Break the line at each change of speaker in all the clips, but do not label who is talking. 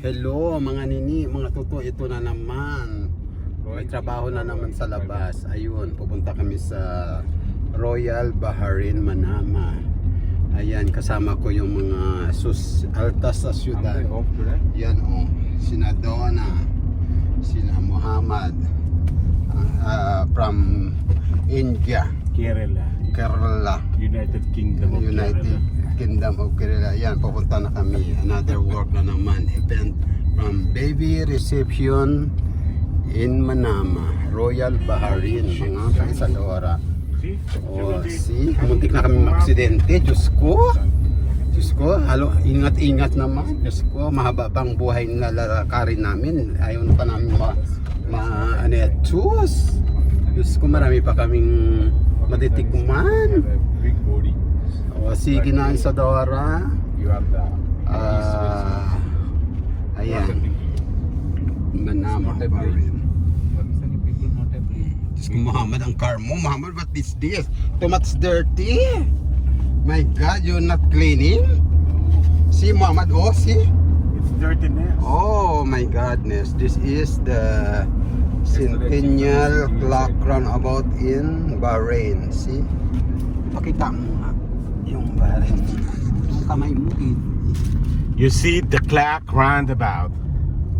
Hello mga nini, mga tuto, ito na naman. May trabaho na naman sa labas. Ayun, pupunta kami sa Royal Bahrain, Manama. Ayan, kasama ko yung mga altas sa syudad. Yan oh, sina Donna, sina Muhammad from India, Kerala,
United Kingdom
of Kerala. Yan, pupunta na kami. Another work na naman. Event from baby reception in Manama, Royal Bahrain, mga kaisadora. Oh, see, muntik na kami aksidente. Diyos ko, halo, ingat-ingat naman. Diyos ko, mahaba pang buhay na lalakarin namin. Ayaw na pa namin Diyos ko, marami pa kaming matitikman.
Big body.
O, sige na, Isadora.
You have the
Ayan, Manama Bahrain. Diyos ko, Muhammad, ang car mo. Muhammad, what is this? Too much dirty. My God, you're not cleaning? See, Muhammad, oh, see?
It's dirtiness.
Oh my goodness, this is the Centennial Clock Roundabout in Bahrain. See? Pakita mo nga yung Bahrain. Yung kamay mo.
You see the clock roundabout.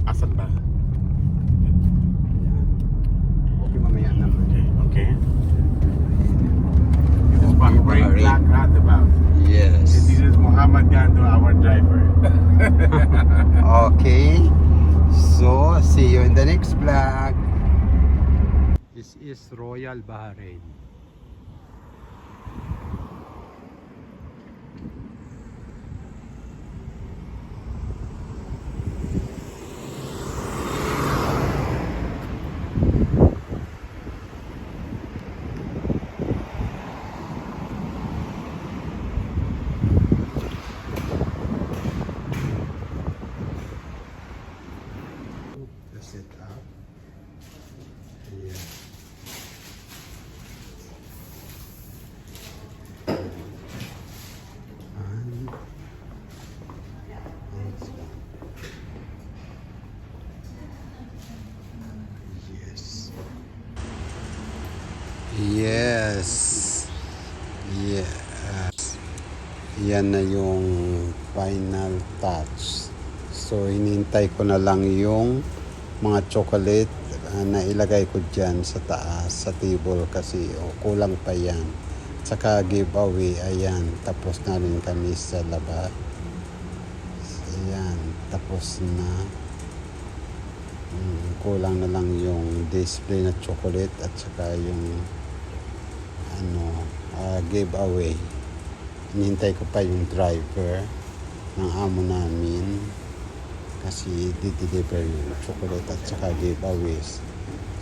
Asan ba?
Okay, mamaya naman.
Okay. This is Bahrain clock roundabout.
Yes.
This is Muhammad Gando, our driver.
Okay. So, see you in the next vlog. This is Royal Bahrain. Set up. Yeah. And yes. Yes. Yes. Yan na yung final touch. So hinihintay ko na lang yung mga chocolate na ilagay ko dyan sa taas sa table kasi kulang pa yan. Saka giveaway, ayan, tapos na rin kami sa labas. Ayan, tapos na. Kulang na lang yung display na chocolate at saka yung giveaway. Hinihintay ko pa yung driver ng amo namin kasi di-deliver yung chocolate at saka giveaways.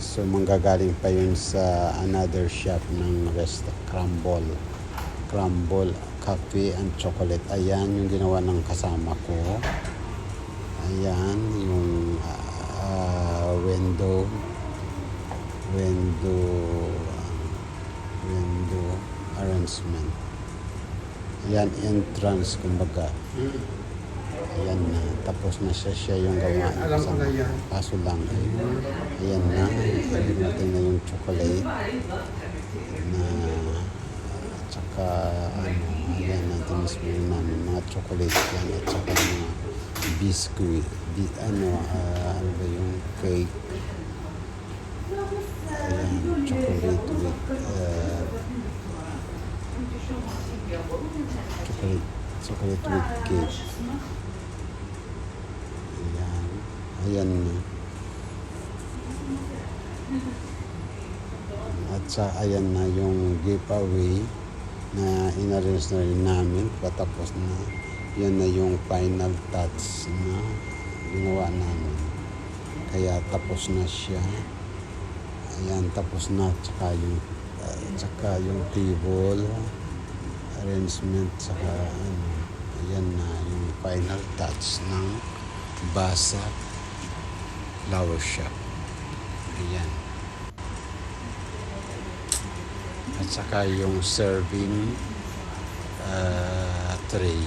So manggagaling pa yun sa another shop ng Crumble Coffee and Chocolate. Ayan yung ginawa ng kasama ko. Ayan yung window arrangement. Ayan, entrance kumbaga. Ayan na, tapos na siya yung gawa kasama. Kaso lang, ayan na, natin na yung chocolate na tsaka ayan natin mismo namin mga chocolate yan at saka mga biscuit, ano ba yung cake. Ayan, chocolate with chocolate with cake. Ayan na. At sa ayan na yung giveaway na in-arrange na rin namin. Patapos na. Yan na yung final touch na ginawa namin. Kaya tapos na siya. Ayan, tapos na. Tsaka yung table arrangement. Tsaka ayan na yung final touch ng Basa Flower Shop. Ayan. At saka yung serving tray.